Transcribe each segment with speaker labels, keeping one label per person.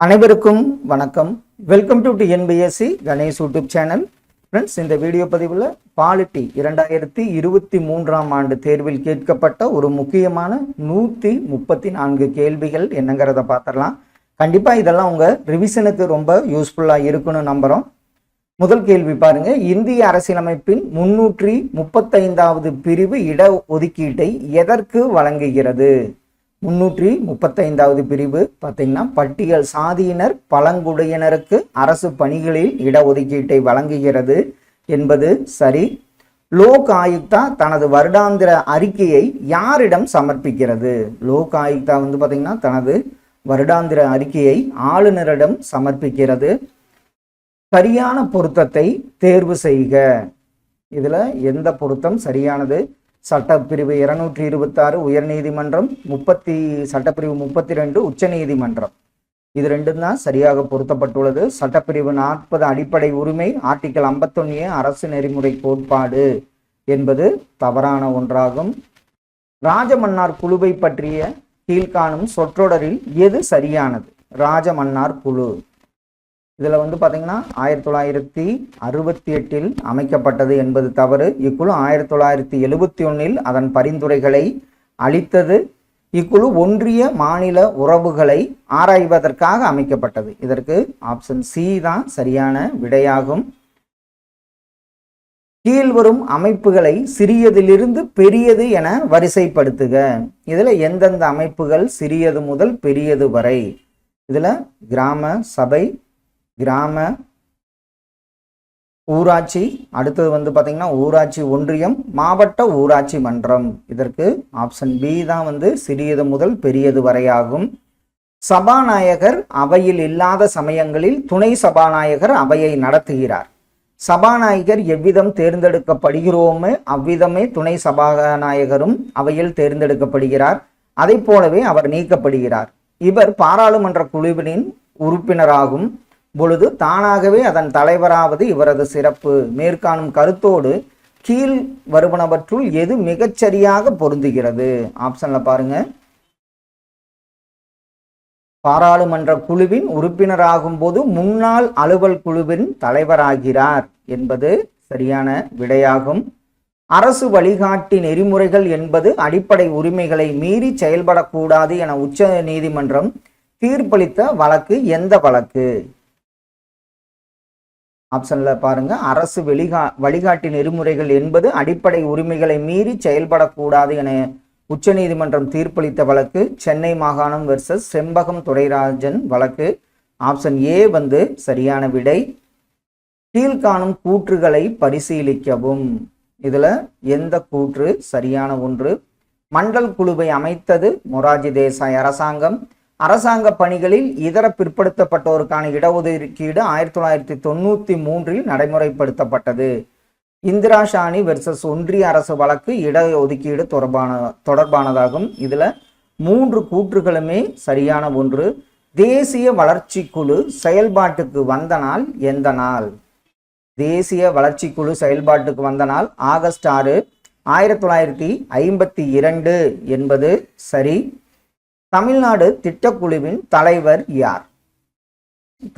Speaker 1: அனைவருக்கும் வணக்கம். Welcome to TNPSC Ganesh YouTube channel. Friends, இந்த வீடியோ பதிவில் பாலிட்டி 2023ஆம் ஆண்டு தேர்வில் கேட்கப்பட்ட ஒரு முக்கியமான 134 கேள்விகள் என்னங்கிறத பார்த்துடலாம். கண்டிப்பாக இதெல்லாம் உங்கள் ரிவிஷனுக்கு ரொம்ப யூஸ்ஃபுல்லாக இருக்குன்னு நம்புகிறோம். முதல் கேள்வி பாருங்க. இந்திய அரசியலமைப்பின் 335வது பிரிவு இட ஒதுக்கீட்டை எதற்கு வழங்குகிறது? 335வது பிரிவு பார்த்தீங்கன்னா பட்டியல் சாதியினர் பழங்குடியினருக்கு அரசு பணிகளில் இடஒதுக்கீட்டை வழங்குகிறது என்பது சரி. லோக் ஆயுக்தா தனது வருடாந்திர அறிக்கையை யாரிடம் சமர்ப்பிக்கிறது? லோக் ஆயுக்தா பார்த்தீங்கன்னா தனது வருடாந்திர அறிக்கையை ஆளுநரிடம் சமர்ப்பிக்கிறது. சரியான பொருத்தத்தை தேர்வு செய்க. இதுல எந்த பொருத்தம் சரியானது? சட்டப்பிரிவு 226 உயர்நீதிமன்றம், சட்டப்பிரிவு 32 உச்ச நீதிமன்றம். இது ரெண்டும் தான் சரியாக பொருத்தப்பட்டுள்ளது. சட்டப்பிரிவு 40 அடிப்படை உரிமை, ஆர்டிகல் 51 அரசு நெறிமுறை கோட்பாடு என்பது தவறான ஒன்றாகும். ராஜமன்னார் குழுவை பற்றிய கீழ்காணும் சொற்றொடரில் எது சரியானது? ராஜமன்னார் குழு இதுல பாத்தீங்கன்னா 1968 அமைக்கப்பட்டது என்பது தவறு. இக்குழு 1971 அதன் பரிந்துரைகளை அளித்தது. இக்குழு ஒன்றிய மாநில உறவுகளை ஆராய்வதற்காக அமைக்கப்பட்டது. இதற்கு ஆப்ஷன் சி தான் சரியான விடையாகும். கீழ்வரும் அமைப்புகளை சிறியதிலிருந்து பெரியது என வரிசைப்படுத்துக. இதுல எந்தெந்த அமைப்புகள் சிறியது முதல் பெரியது வரை? இதுல கிராம சபை, கிராம ஊராட்சி, அடுத்தது பார்த்தீங்கன்னா ஊராட்சி ஒன்றியம், மாவட்ட ஊராட்சி மன்றம். இதற்கு ஆப்ஷன் பி தான் சிறியது முதல் பெரியது வரையாகும். சபாநாயகர் அவையில் இல்லாத சமயங்களில் துணை சபாநாயகர் அவையை நடத்துகிறார். சபாநாயகர் எவ்விதம் தேர்ந்தெடுக்கப்படுகிறோமோ அவ்விதமே துணை சபாநாயகரும் அவையில் தேர்ந்தெடுக்கப்படுகிறார். அதை போலவே அவர் நீக்கப்படுகிறார். இவர் பாராளுமன்ற குழுவினின் உறுப்பினராகும் பொழுது தானாகவே அதன் தலைவராவது இவரது சிறப்பு. மேற்காணும் கருத்தோடு கீழ் வருவனவற்றுள் எது மிகச்சரியாக பொருந்துகிறது? ஆப்ஷன்ல பாருங்க. பாராளுமன்ற குழுவின் உறுப்பினராகும் போது முன்னாள் அலுவல் குழுவின் தலைவராகிறார் என்பது சரியான விடையாகும். அரசு வழிகாட்டி நெறிமுறைகள் என்பது அடிப்படை உரிமைகளை மீறி செயல்படக்கூடாது என உச்ச நீதிமன்றம் தீர்ப்பளித்த வழக்கு எந்த வழக்கு? ஆப்ஷன்ல பாருங்க. அரசு வழிகாட்டி நெறிமுறைகள் என்பது அடிப்படை உரிமைகளை மீறி செயல்படக்கூடாது என உச்ச நீதிமன்றம் தீர்ப்பளித்த வழக்கு சென்னை மாகாணம் வெர்சஸ் செம்பகம் துரைராஜன் வழக்கு. ஆப்ஷன் ஏ சரியான விடை. கீழ்காணும் கூற்றுகளை பரிசீலிக்கவும். இதுல எந்த கூற்று சரியான ஒன்று? மண்டல் குழுவை அமைத்தது மொரார்ஜி தேசாய் அரசாங்கம். அரசாங்க பணிகளில் இதர பிற்படுத்தப்பட்டோருக்கான இடஒதுக்கீடு 1993 நடைமுறைப்படுத்தப்பட்டது. இந்திரா ஷானி வெர்சஸ் ஒன்றிய அரசு வழக்கு இடஒதுக்கீடு தொடர்பானதாகும். இதுல 3 கூற்றுகளுமே சரியான ஒன்று. தேசிய வளர்ச்சி குழு செயல்பாட்டுக்கு வந்த நாள் எந்த நாள்? தேசிய வளர்ச்சி குழு செயல்பாட்டுக்கு வந்த நாள் ஆகஸ்ட் 6, 1952 என்பது சரி. தமிழ்நாடு திட்டக்குழுவின் தலைவர் யார்?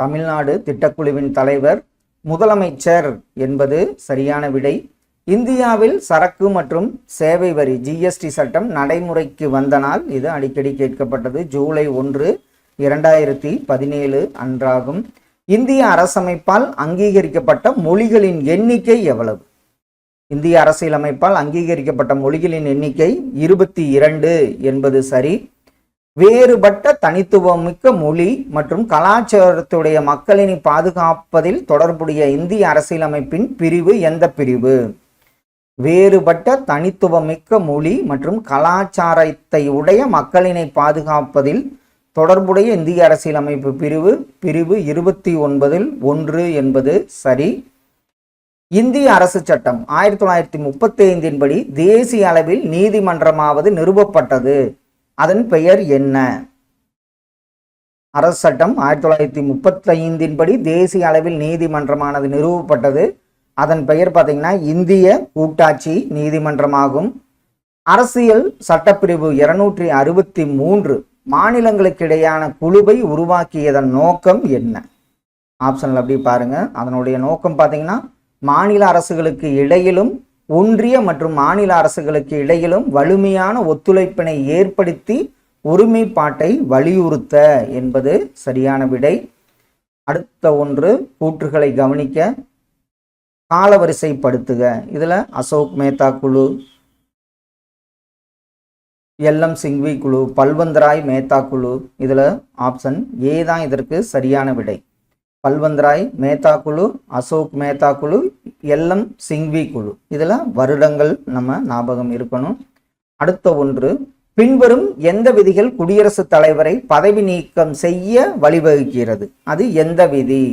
Speaker 1: தமிழ்நாடு திட்டக்குழுவின் தலைவர் முதலமைச்சர் என்பது சரியான விடை. இந்தியாவில் சரக்கு மற்றும் சேவை வரி ஜிஎஸ்டி சட்டம் நடைமுறைக்கு வந்த நாள், இது அடிக்கடி கேட்கப்பட்டது, ஜூலை 1, 2017 அன்றாகும். இந்திய அரசமைப்பால் அங்கீகரிக்கப்பட்ட மொழிகளின் எண்ணிக்கை எவ்வளவு? இந்திய அரசியலமைப்பால் அங்கீகரிக்கப்பட்ட மொழிகளின் எண்ணிக்கை 22 என்பது சரி. வேறுபட்ட தனித்துவமிக்க மொழி மற்றும் கலாச்சாரத்துடைய மக்களினை பாதுகாப்பதில் தொடர்புடைய இந்திய அரசியலமைப்பின் பிரிவு எந்த பிரிவு? வேறுபட்ட தனித்துவமிக்க மொழி மற்றும் கலாச்சாரத்தை உடைய மக்களினை பாதுகாப்பதில் தொடர்புடைய இந்திய அரசியலமைப்பு பிரிவு 29 1 என்பது சரி. இந்திய அரசு சட்டம் 1935 படி தேசிய அளவில் நீதிமன்றமாவது நிறுவப்பட்டது. அதன் பெயர் என்ன? அரசு சட்டம் 1935 படி தேசிய அளவில் நீதிமன்றமானது நிறுவப்பட்டது. அதன் பெயர் பார்த்தீங்கன்னா இந்திய கூட்டாட்சி நீதிமன்றமாகும். அரசியல் சட்டப்பிரிவு 263 மாநிலங்களுக்கு இடையான குழுவை உருவாக்கியதன் நோக்கம் என்ன? ஆப்ஷன்ல அப்படி பாருங்க. அதனுடைய நோக்கம் பார்த்தீங்கன்னா, மாநில அரசுகளுக்கு இடையிலும் ஒன்றிய மற்றும் மாநில அரசுகளுக்கு இடையிலும் வலிமையான ஒத்துழைப்பினை ஏற்படுத்தி ஒருமைப்பாட்டை வலியுறுத்த என்பது சரியான விடை. அடுத்த ஒன்று, கூற்றுகளை கவனிக்க, காலவரிசைப்படுத்துக. இதுல அசோக் மேத்தா குழு, எல்எம் சிங்வி குழு, பல்வந்த்ராய் மேத்தா குழு. இதுல ஆப்ஷன் ஏ தான் இதற்கு சரியான விடை. பல்வந்த்ராய் மேத்தா குழு, அசோக் மேத்தா குழு, எல்எம் சிங்வி குழு. இதுல வருடங்கள் நம்ம ஞாபகம் இருக்கணும். அடுத்த ஒன்று, பின்வரும் எந்த விதிகள் குடியரசுத் தலைவரை பதவி நீக்கம் செய்ய வழிவகுக்கிறது? அது எந்த விதி?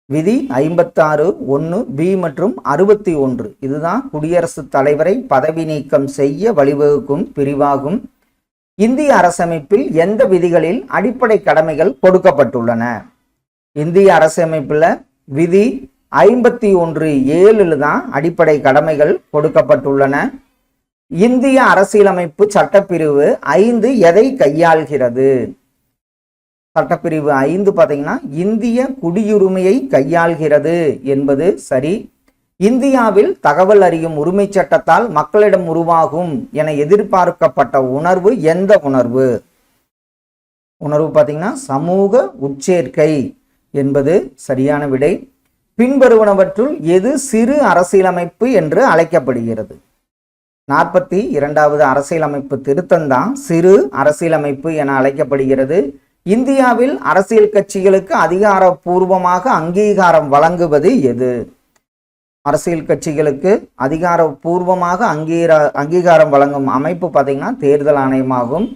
Speaker 1: விதி 56(1) பி மற்றும் 61. இதுதான் குடியரசுத் தலைவரை பதவி நீக்கம் செய்ய வழிவகுக்கும் பிரிவாகும். இந்திய அரசமைப்பில் எந்த விதிகளில் அடிப்படை கடமைகள் கொடுக்கப்பட்டுள்ளன? இந்திய அரசமைப்புல விதி 51(7) தான் அடிப்படை கடமைகள் கொடுக்கப்பட்டுள்ளன. இந்திய அரசியலமைப்பு சட்டப்பிரிவு 5 எதை கையாள்கிறது? சட்டப்பிரிவு 5 பார்த்தீங்கன்னா இந்திய குடியுரிமையை கையாள்கிறது என்பது சரி. இந்தியாவில் தகவல் அறியும் உரிமை சட்டத்தால் மக்களிடம் உருவாகும் என எதிர்பார்க்கப்பட்ட உணர்வு எந்த உணர்வு? உணர்வு பார்த்தீங்கன்னா சமூக உட்சேர்க்கை என்பது சரியான விடை. பின்வருவனவற்றுள் எது சிறு அரசியலமைப்பு என்று அழைக்கப்படுகிறது? 42வது அரசியலமைப்பு திருத்தம் தான் சிறு அரசியலமைப்பு என அழைக்கப்படுகிறது. இந்தியாவில் அரசியல் கட்சிகளுக்கு அதிகாரப்பூர்வமாக அங்கீகாரம் வழங்குவது எது? அரசியல் கட்சிகளுக்கு அதிகாரப்பூர்வமாக அங்கீகாரம் வழங்கும் அமைப்பு பார்த்தீங்கன்னா தேர்தல் ஆணையமாகும்.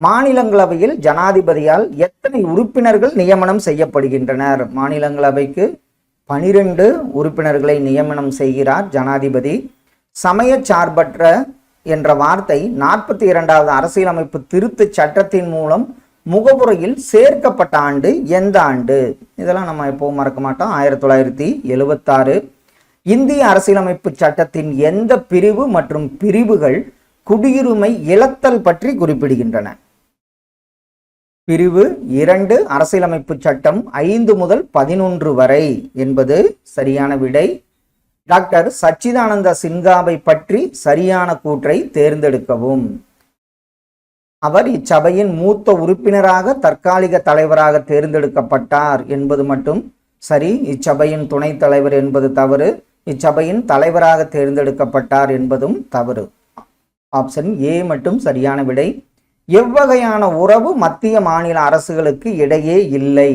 Speaker 1: மாநிலங்களவையில் ஜனாதிபதியால் எத்தனை உறுப்பினர்கள் நியமனம் செய்யப்படுகின்றனர்? மாநிலங்களவைக்கு 12 உறுப்பினர்களை நியமனம் செய்கிறார் ஜனாதிபதி. சமயச்சார்பற்ற என்ற வார்த்தை 42வது அரசியலமைப்பு திருத்த சட்டத்தின் மூலம் முகவுரையில் சேர்க்கப்பட்ட ஆண்டு எந்த ஆண்டு? இதெல்லாம் நம்ம எப்பவும் மறக்க மாட்டோம். 1976. இந்திய அரசியலமைப்பு சட்டத்தின் எந்த பிரிவு மற்றும் பிரிவுகள் குடியுரிமை இழத்தல் பற்றி குறிப்பிடுகின்றன? பிரிவு 2 அரசியலமைப்பு சட்டம் 5 முதல் 11 வரை என்பது சரியான விடை. டாக்டர் சச்சிதானந்த சின்ஹாவை பற்றி சரியான கூற்றை தேர்ந்தெடுக்கவும். அவர் இச்சபையின் மூத்த உறுப்பினராக தற்காலிக தலைவராக தேர்ந்தெடுக்கப்பட்டார் என்பது மட்டும் சரி. இச்சபையின் துணைத் தலைவர் என்பது தவறு. இச்சபையின் தலைவராக தேர்ந்தெடுக்கப்பட்டார் என்பதும் தவறு. ஆப்ஷன் ஏ மட்டும் சரியான விடை. எவ்வகையான உறவு மத்திய மாநில அரசுகளுக்கு இடையே இல்லை?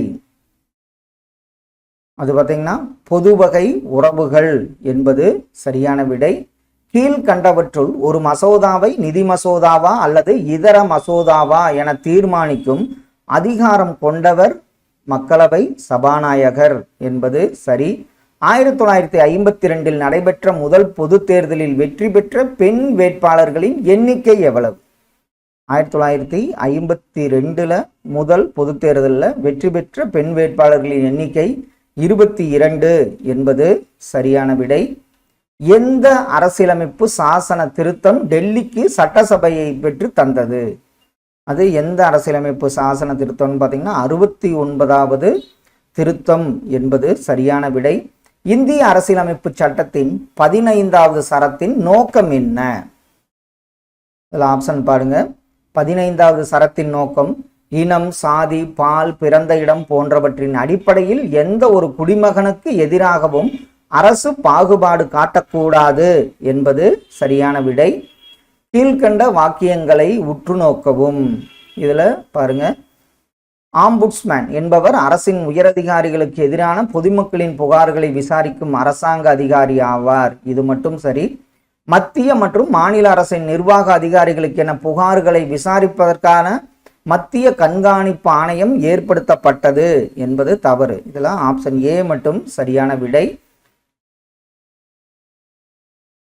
Speaker 1: அது பார்த்தீங்கன்னா பொதுவகை உறவுகள் என்பது சரியான விடை. கீழ்கண்டவற்றுள் ஒரு மசோதாவை நிதி மசோதாவா அல்லது இதர மசோதாவா என தீர்மானிக்கும் அதிகாரம் கொண்டவர் மக்களவை சபாநாயகர் என்பது சரி. 1952 நடைபெற்ற முதல் பொது தேர்தலில் வெற்றி பெற்ற பெண் வேட்பாளர்களின் எண்ணிக்கை எவ்வளவு? 1952 முதல் பொது தேர்தலில் வெற்றி பெற்ற பெண் வேட்பாளர்களின் எண்ணிக்கை 22 என்பது சரியான விடை. எந்த அரசியலமைப்பு சாசன திருத்தம் டெல்லிக்கு சட்டசபையை பெற்று தந்தது? அது எந்த அரசியலமைப்பு சாசன திருத்தம்னு பார்த்தீங்கன்னா 69வது திருத்தம் என்பது சரியான விடை. இந்திய அரசியலமைப்பு சட்டத்தின் 15வது சரத்தின் நோக்கம் என்ன? இதில் ஆப்ஷன் பாருங்க. 15வது சரத்தின் நோக்கம் இனம், சாதி, பால், பிறந்த இடம் போன்றவற்றின் அடிப்படையில் எந்த ஒரு குடிமகனுக்கு எதிராகவும் அரசு பாகுபாடு காட்டக்கூடாது என்பது சரியான விடை. கீழ்கண்ட வாக்கியங்களை உற்று நோக்கவும். இதுல பாருங்க, ஆம்புட்ஸ்மேன் என்பவர் அரசின் உயரதிகாரிகளுக்கு எதிரான பொதுமக்களின் புகார்களை விசாரிக்கும் அரசாங்க அதிகாரி ஆவார். இது மட்டும் சரி. மத்திய மற்றும் மாநில அரசின் நிர்வாக அதிகாரிகளுக்கு என புகார்களை விசாரிப்பதற்கான மத்திய கண்காணிப்பு ஆணையம் ஏற்படுத்தப்பட்டது என்பது தவறு. இதெல்லாம் ஆப்ஷன் ஏ மட்டும் சரியான விடை.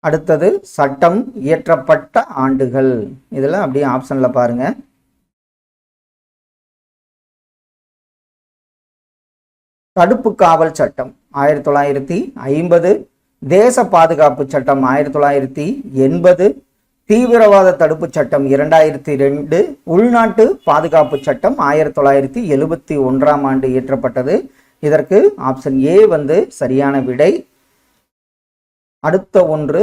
Speaker 1: அடுத்தது சட்டம் இயற்றப்பட்ட ஆண்டுகள். இதுல அப்படியே ஆப்ஷன்ல பாருங்க. தடுப்பு காவல் சட்டம் 1950, தேச பாதுகாப்பு சட்டம் 1980, தீவிரவாத தடுப்பு சட்டம் 2002, உள்நாட்டு பாதுகாப்பு சட்டம் 1971ஆம் ஆண்டு இயற்றப்பட்டது. இதற்கு ஆப்ஷன் ஏ வந்து சரியான விடை. அடுத்த ஒன்று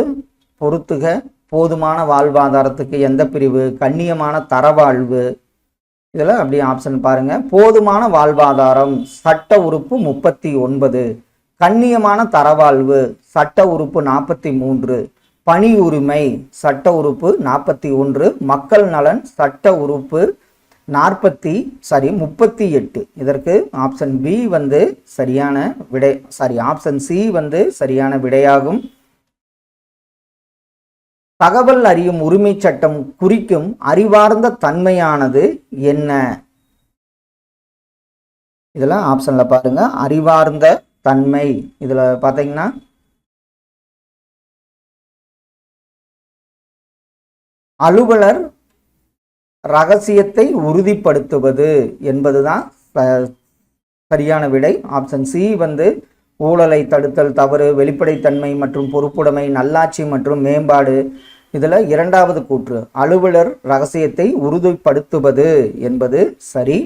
Speaker 1: பொறுத்துக. போதுமான வாழ்வாதாரத்துக்கு எந்த பிரிவு? கண்ணியமான தரவாழ்வு. இதில் அப்படி ஆப்ஷன் பாருங்க. போதுமான வாழ்வாதாரம் சட்ட உறுப்பு 39, கண்ணியமான தரவாழ்வு சட்ட உறுப்பு 43, பணி உரிமை சட்ட உறுப்பு 41, மக்கள் நலன் சட்ட உறுப்பு 38. இதற்கு ஆப்ஷன் பி வந்து சரியான விடை. ஆப்ஷன் சி வந்து சரியான விடையாகும். தகவல் அறியும் உரிமை சட்டம் குறிக்கும் அறிவார்ந்த தன்மையானது என்ன? இதுல ஆப்ஷன்ல பாருங்க. அறிவார்ந்த தன்மை. இதுல பாத்தீங்கன்னா அலுவலர் ரகசியத்தை உறுதிப்படுத்துவது என்பதுதான் சரியான விடை. ஆப்ஷன் சி வந்து ஊழலை தடுத்தல், தவறு, வெளிப்படைத்தன்மை மற்றும் பொறுப்புடைமை, நல்லாட்சி மற்றும் மேம்பாடு. இதில் இரண்டாவது கூற்று அலுவலர் ரகசியத்தை உறுதிப்படுத்துவது என்பது சரி.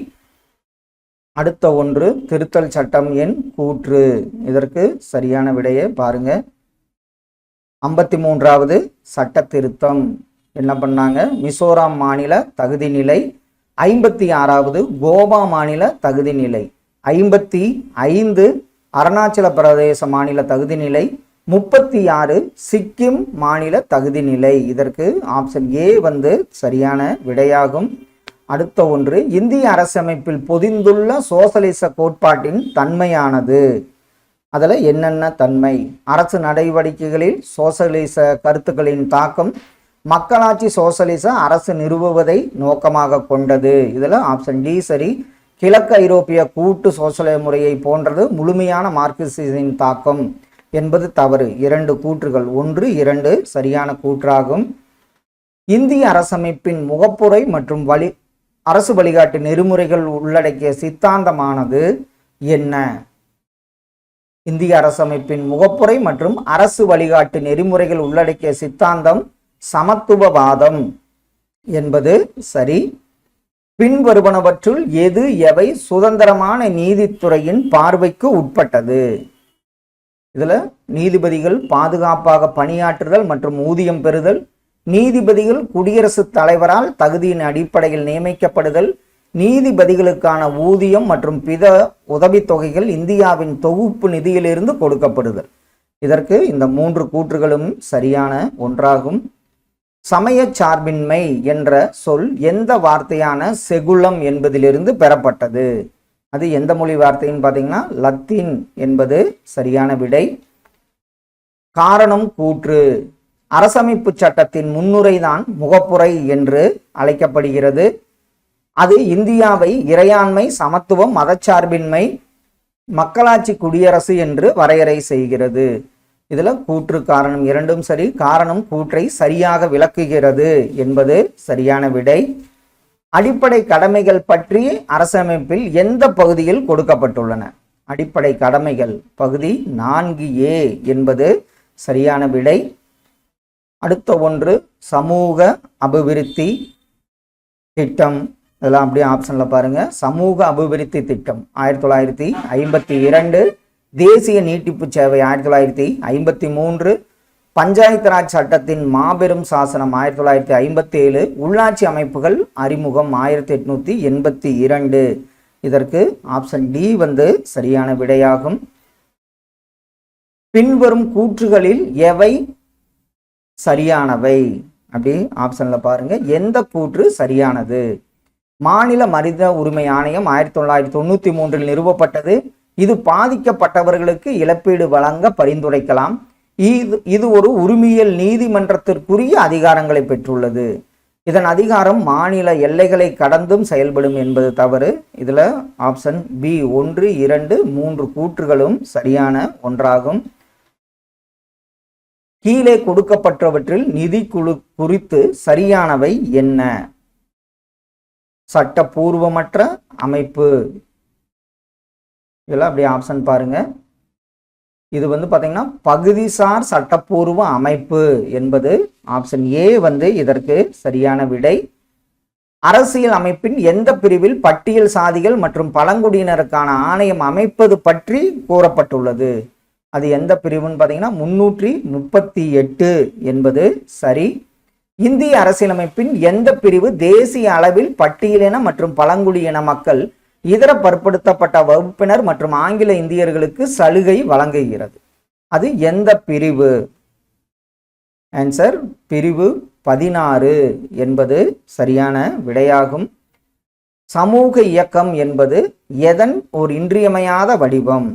Speaker 1: அடுத்த ஒன்று திருத்தல் சட்டம் எண் கூற்று. இதற்கு சரியான விடையை பாருங்க. 53வது சட்ட திருத்தம் என்ன பண்ணாங்க? மிசோராம் மாநில தகுதி நிலை. 56வது கோவா மாநில தகுதி நிலை. 55 அருணாச்சல பிரதேச மாநில தகுதி நிலை. 36 சிக்கிம் மாநில தகுதி நிலை. இதற்கு ஆப்ஷன் ஏ வந்து சரியான விடையாகும். அடுத்த ஒன்று இந்திய அரசமைப்பில் பொதிந்துள்ள சோசலிச கோட்பாட்டின் தன்மையானது. அதில் என்னென்ன தன்மை? அரசு நடவடிக்கைகளில் சோசலிச கருத்துக்களின் தாக்கம், மக்களாட்சி சோசலிச அரசு நிறுவுவதை நோக்கமாக கொண்டது. இதில் ஆப்ஷன் டி சரி. கிழக்கு ஐரோப்பிய கூட்டு சோசலிச முறையை போன்றது முழுமையான மார்க்சிசத்தின் தாக்கம் என்பது தவறு. 2 கூற்றுகள் 1, 2 சரியான கூற்றாகும். இந்திய அரசமைப்பின் முகப்புரை மற்றும் அரசு வழிகாட்டு நெறிமுறைகள் உள்ளடக்கிய சித்தாந்தமானது என்ன? இந்திய அரசமைப்பின் முகப்புரை மற்றும் அரசு வழிகாட்டு நெறிமுறைகள் உள்ளடக்கிய சித்தாந்தம் சமத்துவவாதம் என்பது சரி. பின்வருவனவற்றுள் எவை சுதந்திரமான நீதித்துறையின் பார்வைக்கு உட்பட்டது? இதுல நீதிபதிகள் பாதுகாப்பாக பணியாற்றுதல் மற்றும் ஊதியம் பெறுதல், நீதிபதிகள் குடியரசுத் தலைவரால் தகுதியின் அடிப்படையில் நியமிக்கப்படுதல், நீதிபதிகளுக்கான ஊதியம் மற்றும் பிற உதவித்தொகைகள் இந்தியாவின் தொகுப்பு நிதியிலிருந்து கொடுக்கப்படுதல். இதற்கு இந்த 3 கூற்றுகளும் சரியான ஒன்றாகும். சமய சார்பின்மை என்ற சொல் எந்த வார்த்தையான செகுலம் என்பதிலிருந்து பெறப்பட்டது? அது எந்த மொழி வார்த்தைன்னு பார்த்தீங்கன்னா லத்தீன் என்பது சரியான விடை. காரணம் கூற்று. அரசமைப்பு சட்டத்தின் முன்னுரைதான் முகப்புரை என்று அழைக்கப்படுகிறது. அது இந்தியாவை இறையாண்மை, சமத்துவம், மதச்சார்பின்மை, மக்களாட்சி குடியரசு என்று வரையறை செய்கிறது. இதுல கூற்று காரணம் இரண்டும் சரி. காரணம் கூற்றை சரியாக விளக்குகிறது என்பது சரியான விடை. அடிப்படை கடமைகள் பற்றி அரசமைப்பில் எந்த பகுதியில் கொடுக்கப்பட்டுள்ளன? அடிப்படை கடமைகள் பகுதி 4A என்பது சரியான விடை. அடுத்த ஒன்று சமூக அபிவிருத்தி திட்டம். இதெல்லாம் அப்படியே ஆப்ஷன்ல பாருங்க. சமூக அபிவிருத்தி திட்டம் 1952, தேசிய நீட்டிப்பு சேவை 1953, பஞ்சாயத்து ராஜ் சட்டத்தின் மாபெரும் சாசனம் 1957, உள்ளாட்சி அமைப்புகள் அறிமுகம் 1882. இதற்கு ஆப்ஷன் டி வந்து சரியான விடையாகும். பின்வரும் கூற்றுகளில் எவை சரியானவை? அப்படி ஆப்ஷன்ல பாருங்க. எந்த கூற்று சரியானது? மாநில மனித உரிமை ஆணையம் 1993 நிறுவப்பட்டது. இது பாதிக்கப்பட்டவர்களுக்கு இழப்பீடு வழங்க பரிந்துரைக்கலாம். இது ஒரு உரிமையியல் நீதிமன்றத்திற்குரிய அதிகாரங்களை பெற்றுள்ளது. இதன் அதிகாரம் மாநில எல்லைகளை கடந்தும் செயல்படும் என்பது தவறு. இதுல ஆப்ஷன் பி 1, 2, 3 கூற்றுகளும் சரியான ஒன்றாகும். கீழே கொடுக்கப்பட்டவற்றில் நிதி குழு குறித்து சரியானவை என்ன? சட்டபூர்வமற்ற அமைப்பு. இதெல்லாம் அப்படியே ஆப்ஷன் பாருங்க. இது பார்த்தீங்கன்னா பகுதிசார் சட்டப்பூர்வ அமைப்பு என்பது ஆப்ஷன் ஏ இதற்கு சரியான விடை. அரசியல் அமைப்பின் எந்த பிரிவில் பட்டியல் சாதிகள் மற்றும் பழங்குடியினருக்கான ஆணையம் அமைப்பது பற்றி கூறப்பட்டுள்ளது? அது எந்த பிரிவுன்னு பார்த்தீங்கன்னா 338 என்பது சரி. இந்திய அரசியலமைப்பின் எந்த பிரிவு தேசிய அளவில் பட்டியலின மற்றும் பழங்குடியின மக்கள், இதர பிற்படுத்தப்பட்ட வகுப்பினர் மற்றும் ஆங்கில இந்தியர்களுக்கு சலுகை வழங்குகிறது? அது எந்த பிரிவு? ஆன்சர் பிரிவு 16 என்பது சரியான விடையாகும். சமூக இயக்கம் என்பது எதன் ஒரு இன்றியமையாத வடிவம்?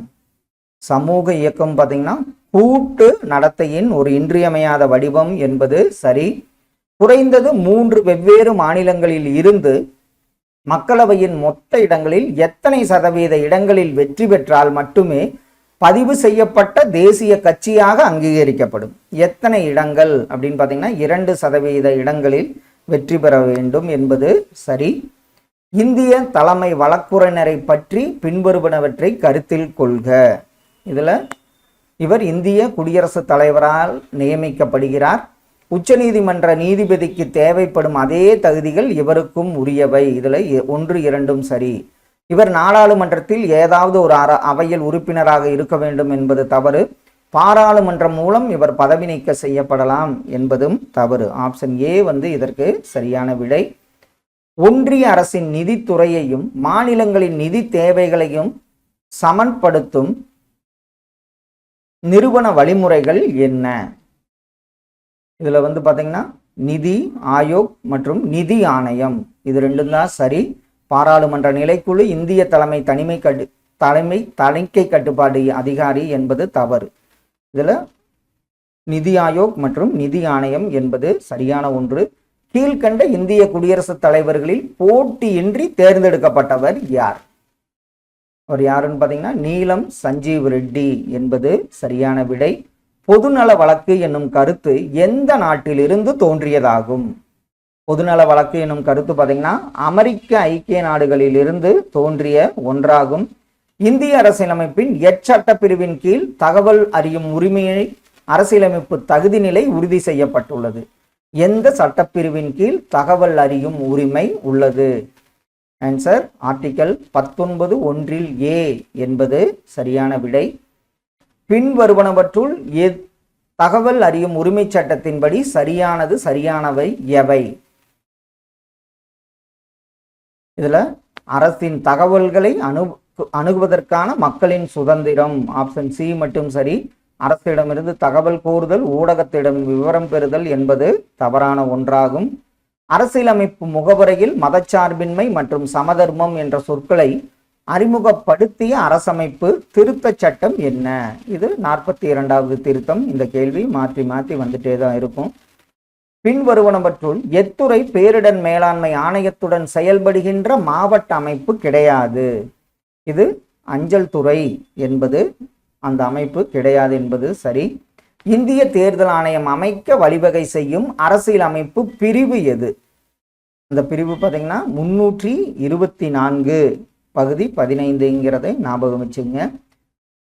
Speaker 1: சமூக இயக்கம் பார்த்தீங்கன்னா கூட்டு நடத்தையின் ஒரு இன்றியமையாத வடிவம் என்பது சரி. குறைந்தது 3 வெவ்வேறு மாநிலங்களில் இருந்து மக்களவையின் மொத்த இடங்களில் எத்தனை சதவீத இடங்களில் வெற்றி பெற்றால் மட்டுமே பதிவு செய்யப்பட்ட தேசிய கட்சியாக அங்கீகரிக்கப்படும்? எத்தனை இடங்கள் அப்படின்னு பார்த்தீங்கன்னா 2% இடங்களில் வெற்றி பெற வேண்டும் என்பது சரி. இந்திய தலைமை வழக்குரைஞரை பற்றி பின்வருவனவற்றை கருத்தில் கொள்க. இவர் இந்திய குடியரசுத் தலைவரால் நியமிக்கப்படுகிறார். உச்சநீதிமன்ற நீதிபதிக்கு தேவைப்படும் அதே தகுதிகள் இவருக்கும் உரியவை. 1, 2 சரி. இவர் நாடாளுமன்றத்தில் ஏதாவது ஒரு அவையில் உறுப்பினராக இருக்க வேண்டும் என்பது தவறு. பாராளுமன்றம் மூலம் இவர் பதவி நீக்க செய்யப்படலாம் என்பதும் தவறு. ஆப்ஷன் ஏ இதற்கு சரியான விடை. ஒன்றிய அரசின் நிதித்துறையையும் மாநிலங்களின் நிதி தேவைகளையும் சமன்படுத்தும் நிறுவன வழிமுறைகள் என்ன? இதுல பாத்தீங்கன்னா நிதி ஆயோக் மற்றும் நிதி ஆணையம், இது ரெண்டும் தான் சரி. பாராளுமன்ற நிலைக்குழு இந்திய தலைமை தணிக்கை கட்டுப்பாடு அதிகாரி என்பது தவறு. இதுல நிதி ஆயோக் மற்றும் நிதி ஆணையம் என்பது சரியான ஒன்று. கீழ்கண்ட இந்திய குடியரசுத் தலைவர்களில் போட்டியின்றி தேர்ந்தெடுக்கப்பட்டவர் யார்? அவர் யாருன்னு பார்த்தீங்கன்னா நீலம் சஞ்சீவ் ரெட்டி என்பது சரியான விடை. பொதுநல வழக்கு என்னும் கருத்து எந்த நாட்டிலிருந்து தோன்றியதாகும்? பொதுநல வழக்கு என்னும் கருத்து பார்த்தீங்கன்னா அமெரிக்க ஐக்கிய நாடுகளில் இருந்து தோன்றிய ஒன்றாகும். இந்திய அரசியலமைப்பின் எச்சட்ட பிரிவின் கீழ் தகவல் அறியும் உரிமையை அரசியலமைப்பு தகுதி நிலை உறுதி செய்யப்பட்டுள்ளது. எந்த சட்டப்பிரிவின் கீழ் தகவல் அறியும் உரிமை உள்ளது? ஆன்சர் ஆர்டிகல் 19(1) என்பது சரியான விடை. பின்வருவனவற்றுள் தகவல் அறியும் உரிமை சட்டத்தின்படி சரியானவை எவை? இதுல அரசின் தகவல்களை அணுகுவதற்கான மக்களின் சுதந்திரம், ஆப்ஷன் சி மட்டும் சரி. அரசிடமிருந்து தகவல் கோருதல், ஊடகத்திடம் விவரம் பெறுதல் என்பது தவறான ஒன்றாகும். அரசியலமைப்பு முகவரையில் மதச்சார்பின்மை மற்றும் சமதர்மம் என்ற சொற்களை அறிமுகப்படுத்திய அரசமைப்பு திருத்த சட்டம் என்ன? இது 42வது திருத்தம். இந்த கேள்வி மாற்றி மாற்றி வந்துட்டே தான் இருக்கும். பின்வருவனவற்றுள் எத்துறை பேரிடர் மேலாண்மை ஆணையத்துடன் செயல்படுகின்ற மாவட்ட அமைப்பு கிடையாது? இது அஞ்சல் துறை என்பது அந்த அமைப்பு கிடையாது என்பது சரி. இந்திய தேர்தல் ஆணையம் அமைக்க வழிவகை செய்யும் அரசியல் அமைப்பு பிரிவு எது? இந்த பிரிவு பார்த்தீங்கன்னா 324 பகுதி 15ங்கிறதை ஞாபகம் வச்சுங்க.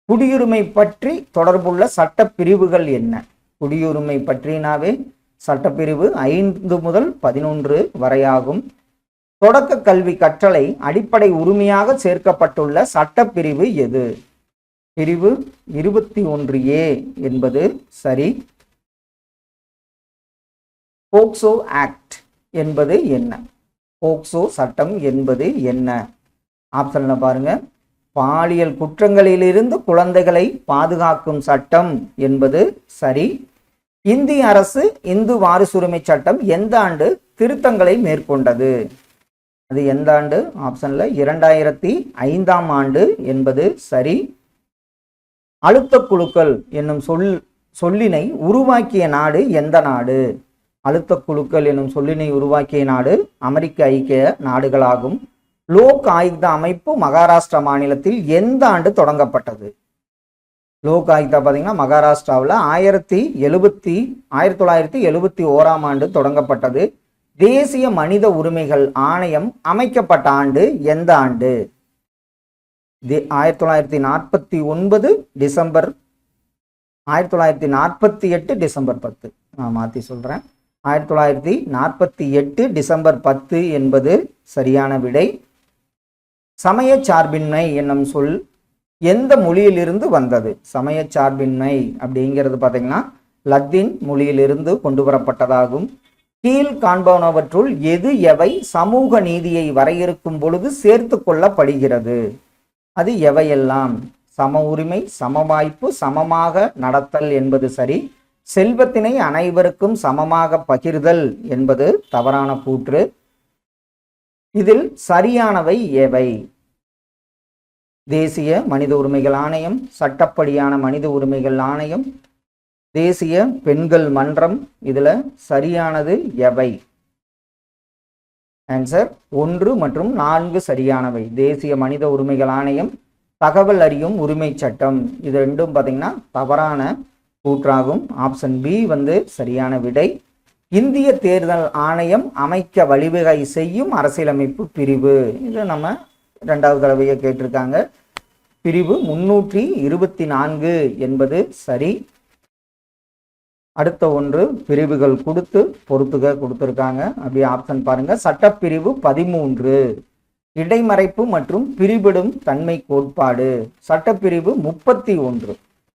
Speaker 1: குடியுரிமை பற்றி தொடர்புள்ள சட்ட பிரிவுகள் என்ன? குடியுரிமை பற்றினாவே சட்டப்பிரிவு 5 முதல் 11 வரையாகும். தொடக்க கல்வி கற்றலை அடிப்படை உரிமையாக சேர்க்கப்பட்டுள்ள சட்டப்பிரிவு எது? பிரிவு 21A என்பது சரி. போக்சோ ஆக்ட் என்பது என்ன? போக்சோ சட்டம் என்பது என்ன? ஆப்ஷன்ல பாருங்க. பாலியல் குற்றங்களிலிருந்து குழந்தைகளை பாதுகாக்கும் சட்டம் என்பது சரி. இந்திய அரசு இந்து வாரிசுரிமை சட்டம் எந்த ஆண்டு திருத்தங்களை மேற்கொண்டது? அது எந்த ஆண்டு? ஆப்ஷன்ல 2005ஆம் ஆண்டு என்பது சரி. அழுத்த குழுக்கள் என்னும் சொல்லினை உருவாக்கிய நாடு எந்த நாடு? அழுத்த குழுக்கள் என்னும் சொல்லினை உருவாக்கிய நாடு அமெரிக்க ஐக்கிய நாடுகளாகும். லோக் ஆயுக்தா அமைப்பு மகாராஷ்டிரா மாநிலத்தில் எந்த ஆண்டு தொடங்கப்பட்டது? லோக் ஆயுக்தா பார்த்தீங்கன்னா மகாராஷ்டிராவில் 1971ஆம் ஆண்டு தொடங்கப்பட்டது. தேசிய மனித உரிமைகள் ஆணையம் அமைக்கப்பட்ட ஆண்டு எந்த ஆண்டு? 1949 டிசம்பர் 1948 டிசம்பர் 10. நான் மாற்றி சொல்கிறேன். 1948 டிசம்பர் 10 என்பது சரியான விடை. சமய சார்பின்மை என்னும் சொல் எந்த மொழியிலிருந்து வந்தது? சமய சார்பின்மை அப்படிங்கிறது பார்த்தீங்கன்னா லத்தீன் மொழியிலிருந்து கொண்டு வரப்பட்டதாகும். கீழ் காண்பனவற்றுள் எது எவை சமூக நீதியை வரையறுக்கும் பொழுது சேர்த்து கொள்ளப்படுகிறது? அது எவையெல்லாம்? சம உரிமை, சம வாய்ப்பு, சமமாக நடத்தல் என்பது சரி. செல்வத்தினை அனைவருக்கும் சமமாக பகிர்தல் என்பது தவறான கூற்று. இதில் சரியானவை எவை? தேசிய மனித உரிமைகள் ஆணையம், சட்டப்படியான மனித உரிமைகள் ஆணையம், தேசிய பெண்கள் மன்றம். இதுல சரியானது எவை? ஆன்சர் 1 மற்றும் 4 சரியானவை. தேசிய மனித உரிமைகள் ஆணையம், தகவல் அறியும் உரிமை சட்டம், இது ரெண்டும் பார்த்தீங்கன்னா தவறான கூற்றாகும். ஆப்ஷன் பி சரியான விடை. இந்திய தேர்தல் ஆணையம் அமைக்க வழிவகை செய்யும் அரசியலமைப்பு பிரிவு, இது நம்ம 2வது தடவையை கேட்டிருக்காங்க. பிரிவு 324 என்பது சரி. அடுத்த ஒன்று பிரிவுகள் கொடுத்து பொறுத்துக கொடுத்துருக்காங்க. அப்படியே ஆப்ஷன் பாருங்க. சட்டப்பிரிவு 13 இடைமறைப்பு மற்றும் பிரிபடும் தன்மை கோட்பாடு. சட்டப்பிரிவு 31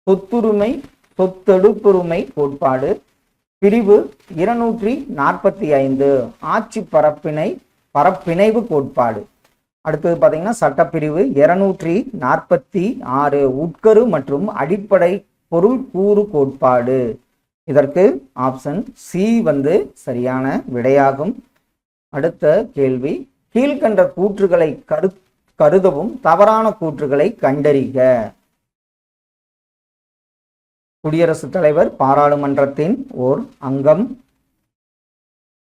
Speaker 1: சொத்துரிமை சொத்தெடுப்புரிமை கோட்பாடு. பிரிவு 245 ஆட்சி பரப்பிணைவு கோட்பாடு. அடுத்தது பார்த்தீங்கன்னா சட்டப்பிரிவு 246 உட்கரு மற்றும் அடிப்படை பொருள் கூறு கோட்பாடு. இதற்கு ஆப்ஷன் சி சரியான விடையாகும். அடுத்த கேள்வி, கீழ்கண்ட கூற்றுகளை கருதவும் தவறான கூற்றுகளை கண்டறிக. குடியரசுத் தலைவர் பாராளுமன்றத்தின் ஓர் அங்கம்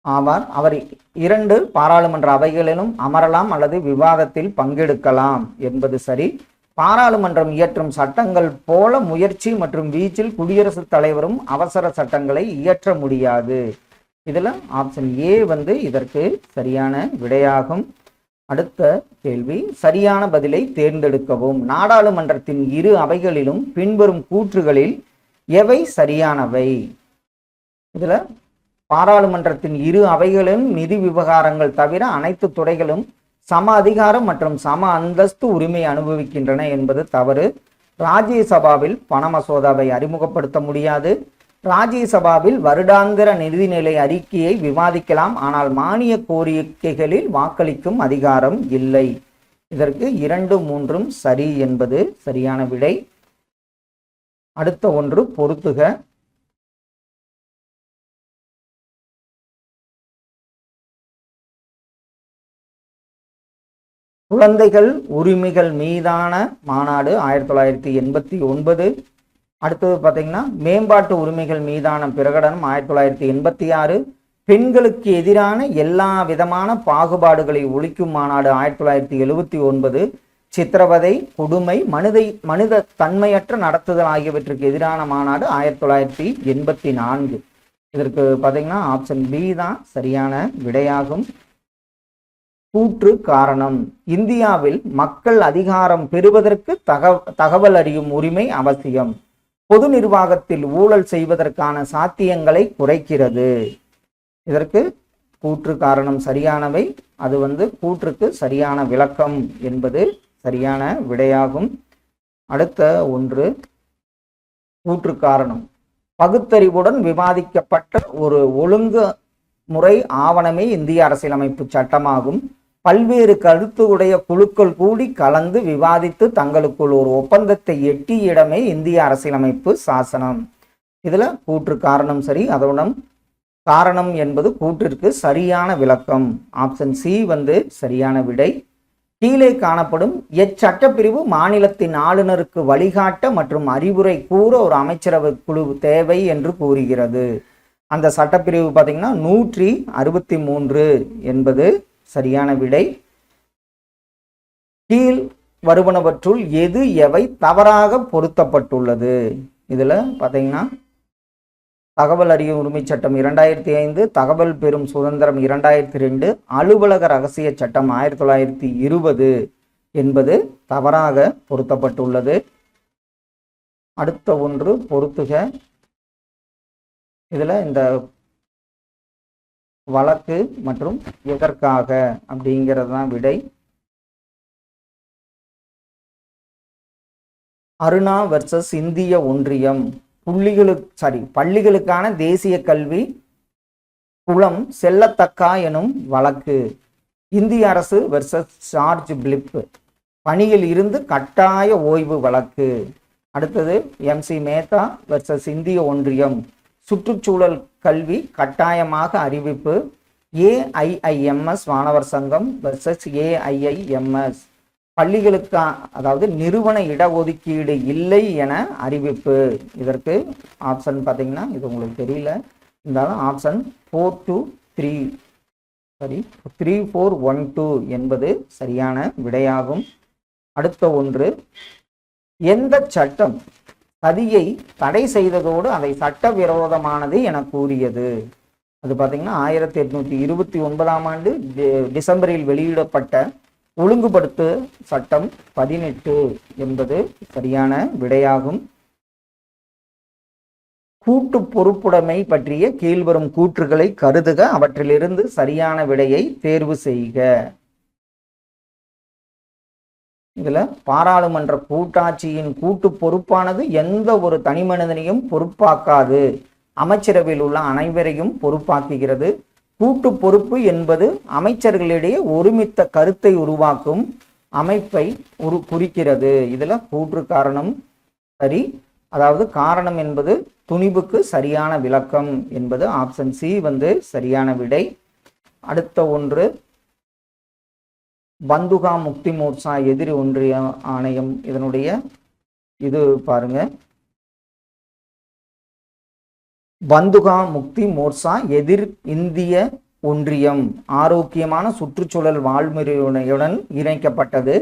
Speaker 1: ஆவார். அவர் 2 பாராளுமன்ற அவைகளிலும் அமரலாம் அல்லது விவாதத்தில் பங்கெடுக்கலாம் என்பது சரி. பாராளுமன்றம் இயற்றும் சட்டங்கள் போல முயற்சி மற்றும் வீச்சில் குடியரசுத் தலைவரும் அவசர சட்டங்களை இயற்ற முடியாது. இதுல ஆப்ஷன் ஏ இதற்கு சரியான விடையாகும். அடுத்த கேள்வி, சரியான பதிலை தேர்ந்தெடுக்கவும். நாடாளுமன்றத்தின் 2 அவைகளிலும் பின்வரும் கூற்றுகளில் எவை சரியானவை? இதுல பாராளுமன்றத்தின் 2 அவைகளிலும் நிதி விவகாரங்கள் தவிர அனைத்து துறைகளும் சம அதிகாரம் மற்றும் சம அந்தஸ்து உரிமை அனுபவிக்கின்றன என்பது தவறு. ராஜ்யசபாவில் பண மசோதாவை அறிமுகப்படுத்த முடியாது. ராஜ்யசபாவில் வருடாந்திர நிதிநிலை அறிக்கையை விவாதிக்கலாம், ஆனால் மானிய கோரிக்கைகளில் வாக்களிக்கும் அதிகாரம் இல்லை. இதற்கு 2, 3 சரி என்பது சரியான விடை. அடுத்த ஒன்று பொறுத்துக. குழந்தைகள் உரிமைகள் மீதான மாநாடு 1989. அடுத்தது பார்த்தீங்கன்னா மேம்பாட்டு உரிமைகள் மீதான பிரகடனம் 1986. பெண்களுக்கு எதிரான எல்லா விதமான பாகுபாடுகளை ஒழிக்கும் மாநாடு 1979. சித்திரவதை, கொடுமை, மனித தன்மையற்ற நடத்துதல் ஆகியவற்றுக்கு எதிரான மாநாடு 1984. இதற்கு பார்த்தீங்கன்னா ஆப்ஷன் பி தான் சரியான விடையாகும். கூற்று காரணம். இந்தியாவில் மக்கள் அதிகாரம் பெறுவதற்கு தகவல் அறியும் உரிமை அவசியம். பொது நிர்வாகத்தில் ஊழல் செய்வதற்கான சாத்தியங்களை குறைக்கிறது. இதற்கு கூற்று காரணம் சரியானவை. அது கூற்றுக்கு சரியான விளக்கம் என்பது சரியான விடையாகும். அடுத்த ஒன்று கூற்று காரணம். பகுத்தறிவுடன் விவாதிக்கப்பட்ட ஒரு ஒழுங்கு முறை ஆவணமே இந்திய அரசியலமைப்பு சட்டமாகும். பல்வேறு கருத்து உடைய குழுக்கள் கூடி கலந்து விவாதித்து தங்களுக்குள் ஒரு ஒப்பந்தத்தை எட்டிய இடமே இந்திய அரசியலமைப்பு சாசனம். இதுல கூற்று காரணம் சரி. அதோட காரணம் என்பது கூற்றிற்கு சரியான விளக்கம். ஆப்ஷன் சி சரியான விடை. கீழே காணப்படும் எச்சட்டப்பிரிவு மாநிலத்தின் ஆளுநருக்கு வழிகாட்ட மற்றும் அறிவுரை கூற ஒரு அமைச்சரவை குழு தேவை என்று கூறுகிறது? அந்த சட்டப்பிரிவு பார்த்தீங்கன்னா 163 என்பது சரியான விடை. கீழ் வருவனவற்றுள் எது எவை தவறாக பொருத்தப்பட்டுள்ளது? இதுல பார்த்தீங்கன்னா தகவல் அறியும் உரிமை சட்டம் 2005, தகவல் பெறும் சுதந்திரம் 2002, அலுவலக ரகசிய சட்டம் 1920 என்பது தவறாக பொருத்தப்பட்டுள்ளது. அடுத்த ஒன்று பொறுத்துக. இதில் இந்த வழக்கு மற்றும் எதற்காக அப்படிங்கிறது தான் விடை. அருணா வெர்சஸ் இந்திய ஒன்றியம். பள்ளிகளுக்கான தேசிய கல்வி புலம் செல்லத்தக்கா எனும் வழக்கு. இந்திய அரசு வெர்சஸ் ஜார்ஜ் பிலிப். பணியில் இருந்து கட்டாய ஓய்வு வழக்கு. அடுத்தது MC மேத்தா வெர்சஸ் இந்திய ஒன்றியம். சுற்றுச்சூழல் கல்வி கட்டாயமாக அறிவிப்பு. AIIMS மாணவர் சங்கம் வெர்சஸ் AIIMS. அதாவது நிறுவன இடஒதுக்கீடு இல்லை என அறிவிப்பு. இதற்கு ஆப்ஷன் பார்த்தீங்கன்னா இது உங்களுக்கு தெரியல, இருந்தாலும் ஆப்ஷன் 3412 என்பது சரியான விடையாகும். அடுத்த ஒன்று, எந்த சட்டம் சதியை தடை செய்ததோடு அதை சட்டவிரோதமானது என கூறியது? அது பார்த்தீங்கன்னா 1829ஆம் ஆண்டு டிசம்பரில் வெளியிடப்பட்ட ஒழுங்குபடுத்து சட்டம் 18 என்பது சரியான விடையாகும். கூட்டு பொறுப்புடைமை பற்றிய கீழ்வரும் கூற்றுகளை கருதுக, அவற்றிலிருந்து சரியான விடையை தேர்வு செய்க. இதுல பாராளுமன்ற கூட்டாட்சியின் கூட்டு பொறுப்பானது எந்த ஒரு தனி மனிதனையும் பொறுப்பாக்காது, அமைச்சரவையில் உள்ள அனைவரையும் பொறுப்பாக்குகிறது. கூட்டு பொறுப்பு என்பது அமைச்சர்களிடையே ஒருமித்த கருத்தை உருவாக்கும் அமைப்பை குறிக்கிறது. இதுல கூற்று காரணம் சரி, அதாவது காரணம் என்பது துணிவுக்கு சரியான விளக்கம் என்பது ஆப்ஷன் C சரியான விடை. அடுத்த ஒன்று, பந்துகா முக்தி மோர்ச்சா எதிரி ஒன்றிய ஆணையம். இதனுடைய இது பாருங்க, பந்துகா முக்தி மோர்ச்சா எதிர் இந்திய ஒன்றியம் ஆரோக்கியமான சுற்றுச்சூழல் வாழ்முறையுடன் இணைக்கப்பட்டது.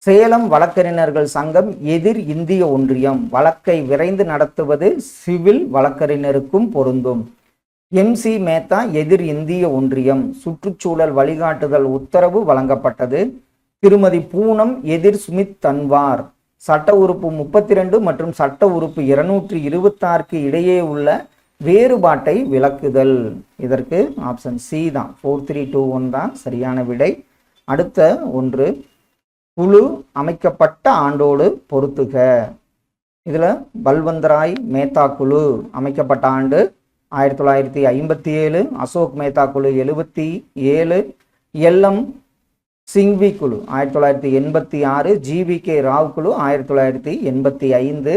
Speaker 1: சேலம் வழக்கறிஞர்கள் சங்கம் எதிர் இந்திய ஒன்றியம். வழக்கை விரைந்து நடத்துவது சிவில் வழக்கறிஞருக்கும் பொருந்தும். MC மேத்தா எதிர் இந்திய ஒன்றியம். சுற்றுச்சூழல் வழிகாட்டுதல் உத்தரவு வழங்கப்பட்டது. திருமதி பூனம் எதிர் சுமித் தன்வார். சட்ட உறுப்பு 32 மற்றும் சட்ட உறுப்பு 226க்கு இடையே உள்ள வேறுபாட்டை விளக்குதல். இதற்கு ஆப்ஷன் C தான், 4321 தான் சரியான விடை. அடுத்த ஒன்று, குழு அமைக்கப்பட்ட ஆண்டோடு பொறுத்துக. இதுல பல்வந்தராய் மேத்தா குழு அமைக்கப்பட்ட ஆண்டு 1957, அசோக் மேத்தா குழு 77, LM சிங்வி குழு 1986, GVK ராவ் குழு 1985.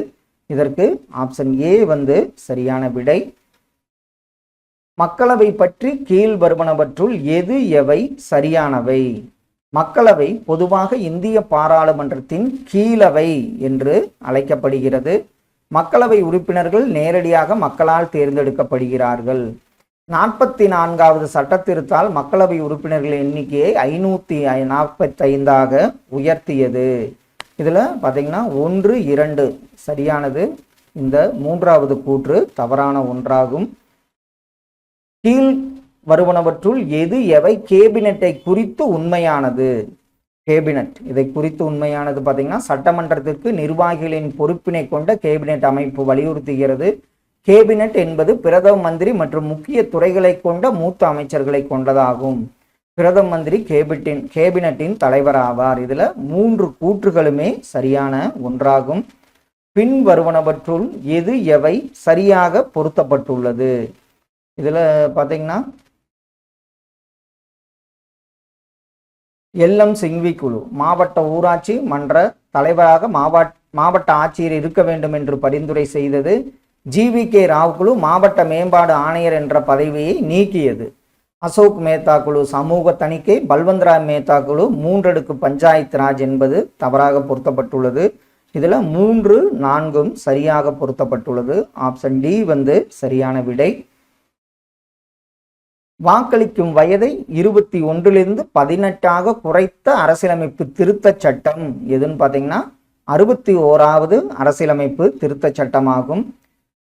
Speaker 1: இதற்கு ஆப்ஷன் A சரியான விடை. மக்களவை பற்றி கீழ் வருவனவற்றுள் எது எவை சரியானவை? மக்களவை பொதுவாக இந்திய பாராளுமன்றத்தின் கீழவை என்று அழைக்கப்படுகிறது. மக்களவை உறுப்பினர்கள் நேரடியாக மக்களால் தேர்ந்தெடுக்கப்படுகிறார்கள். 44வது சட்ட திருத்தால் மக்களவை உறுப்பினர்கள் எண்ணிக்கையை 545ஆக உயர்த்தியது. இதில் பார்த்தீங்கன்னா 1, 2 சரியானது. இந்த 3வது கூற்று தவறான ஒன்றாகும். கீழ் வருவனவற்றுள் எது எவை கேபினெட்டை குறித்து உண்மையானது? கேபினெட் இதை குறித்து உண்மையானது பார்த்தீங்கன்னா, சட்டமன்றத்திற்கு நிர்வாகிகளின் பொறுப்பினை கொண்ட கேபினெட் அமைப்பு வலியுறுத்துகிறது. கேபினெட் என்பது பிரதம மந்திரி மற்றும் முக்கிய துறைகளை கொண்ட மூத்த அமைச்சர்களை கொண்டதாகும். பிரதம மந்திரி கேபினெட்டின் தலைவர் ஆவார். இதுல 3 கூற்றுகளுமே சரியான ஒன்றாகும். பின் வருவனவற்றுள் எது எவை சரியாக பொருத்தப்பட்டுள்ளது? இதுல பாத்தீங்கன்னா LM சிங்வி குழு மாவட்ட ஊராட்சி மன்ற தலைவராக மாவட்ட ஆட்சியர் இருக்க வேண்டும் என்று பரிந்துரை செய்தது. GVK ராவ் குழு மாவட்ட மேம்பாடு ஆணையர் என்ற பதவியை நீக்கியது. அசோக் மேத்தா குழு சமூக தணிக்கை. பல்வந்தராய் மேத்தா குழு 3 அடுக்கு பஞ்சாயத்து ராஜ் என்பது தவறாக பொருத்தப்பட்டுள்ளது. இதுல 3, 4 சரியாக பொருத்தப்பட்டுள்ளது. ஆப்ஷன் D சரியான விடை. வாக்களிக்கும் வயதை 21லிருந்து 18ஆக குறைத்த அரசியலமைப்பு திருத்த சட்டம் எதுன்னு பார்த்தீங்கன்னா 61வது அரசியலமைப்பு திருத்த சட்டமாகும்.